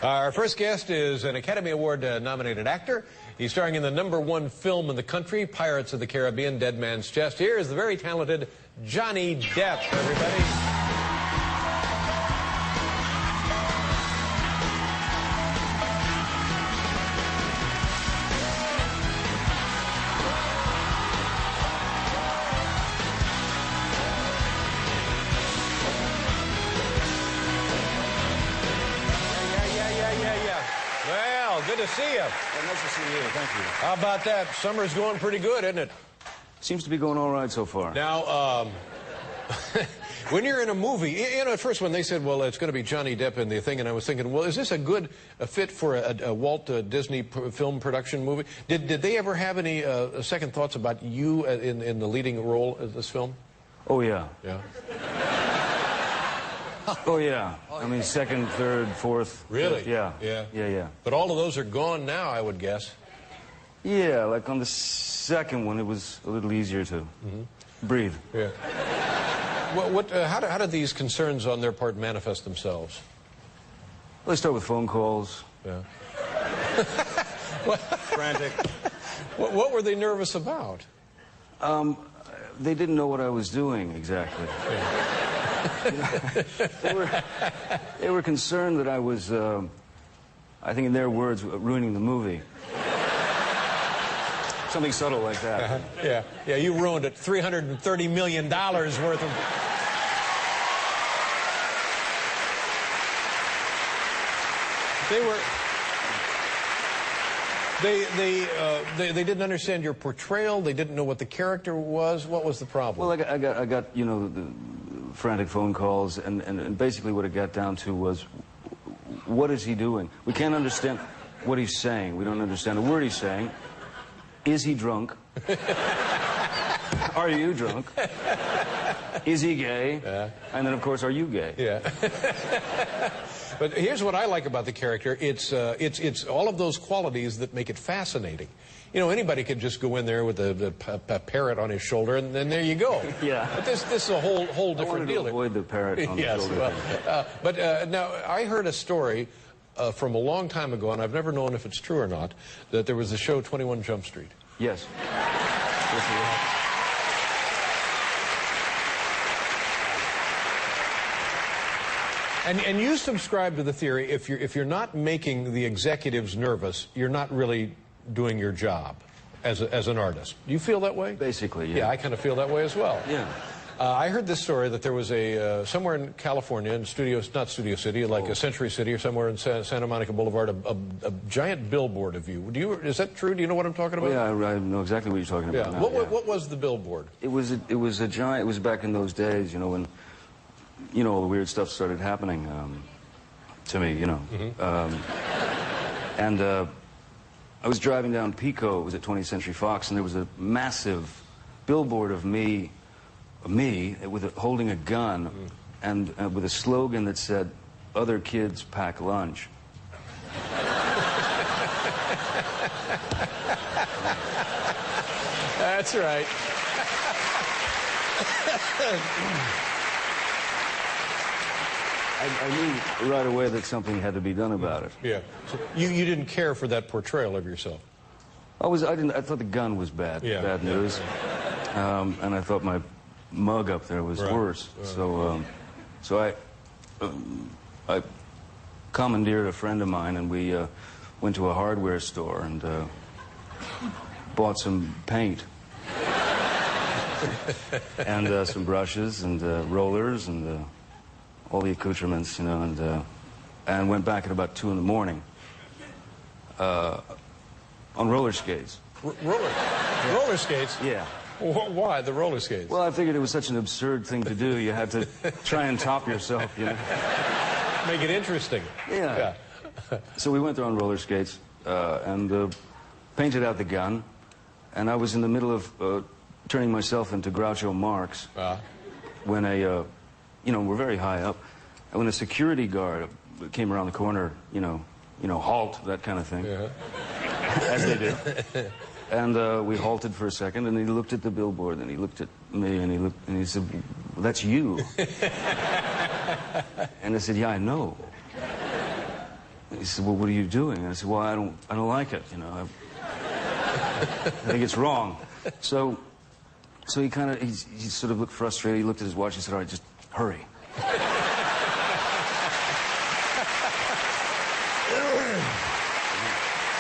Our first guest is an Academy Award-nominated actor. He's starring in the #1 film in the country, Pirates of the Caribbean, Dead Man's Chest. Here is the very talented Johnny Depp, everybody. Well, good to see you. Well, nice to see you. Thank you. How about that? Summer's going pretty good, isn't it? Seems to be going all right so far. Now, when you're in a movie, you know, at first when they said, well, it's going to be Johnny Depp in the thing, and I was thinking, well, is this a good fit for a Walt Disney film production movie? Did they ever have any second thoughts about you in the leading role of this film? Oh, yeah. Yeah. Oh, yeah. I mean, second, third, fourth. Really? Fifth, yeah. Yeah. Yeah, yeah. But all of those are gone now, I would guess. Yeah, like on the second one, it was a little easier to breathe. Yeah. How did these concerns on their part manifest themselves? Let's start with phone calls. Yeah. Frantic. What were they nervous about? They didn't know what I was doing exactly. Yeah. They were concerned that I was, I think in their words, ruining the movie. Something subtle like that. Yeah, yeah, you ruined it. $330 million worth of... They didn't understand your portrayal. They didn't know what the character was. What was the problem? Well, I got you know, the frantic phone calls, and basically what it got down to was, what is he doing? We can't understand what he's saying. We don't understand a word he's saying. Is he drunk? Are you drunk? Is he gay? Yeah. And then, of course, are you gay? Yeah. But here's what I like about the character. It's all of those qualities that make it fascinating. You know, anybody could just go in there with a parrot on his shoulder, and then there you go. Yeah. But this is a whole different deal. I wanted to avoid the parrot on the shoulder. Well, but now, I heard a story from a long time ago, and I've never known if it's true or not, that there was the show 21 Jump Street. Yes. Yes, it was. And you subscribe to the theory, if you're not making the executives nervous, you're not really doing your job as an artist. Do you feel that way? Basically, yeah. Yeah, I kind of feel that way as well. Yeah. I heard this story that there was a somewhere in California, in not Studio City, like a Century City or somewhere in Santa Monica Boulevard, a giant billboard of you. Is that true? Do you know what I'm talking about? Oh, yeah, I know exactly what you're talking about. Yeah. Now, What was the billboard? It was a giant. It was back in those days, you know, when, you know, all the weird stuff started happening to me, you know. And I was driving down Pico. It was at 20th Century Fox, and there was a massive billboard of me with holding a gun, and with a slogan that said, "Other kids pack lunch." That's right. I knew right away that something had to be done about it. Yeah. So you didn't care for that portrayal of yourself. I thought the gun was bad. Yeah. Bad news. And I thought my mug up there was worse. Right. So I commandeered a friend of mine, and we went to a hardware store and bought some paint and some brushes and rollers and all the accoutrements, you know, and went back at about 2 in the morning on roller skates. Roller skates? Yeah. Why the roller skates? Well, I figured it was such an absurd thing to do. You had to try and top yourself, you know. Make it interesting. Yeah. So we went there on roller skates and painted out the gun. And I was in the middle of turning myself into Groucho Marx when you know, we're very high up. And when a security guard came around the corner, you know, halt, that kind of thing, as they do. And we halted for a second, and he looked at the billboard, and he looked at me, and he said, well, "That's you." And I said, "Yeah, I know." He said, well, what are you doing? And I said, well, I don't like it, you know. I think it's wrong. So he he sort of looked frustrated. He looked at his watch and said, all right, just hurry.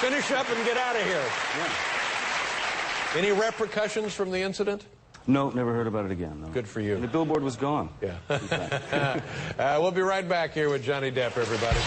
Finish up and get out of here. Yeah. Any repercussions from the incident? No, never heard about it again. No. Good for you. And the billboard was gone. Yeah. We'll be right back here with Johnny Depp, everybody.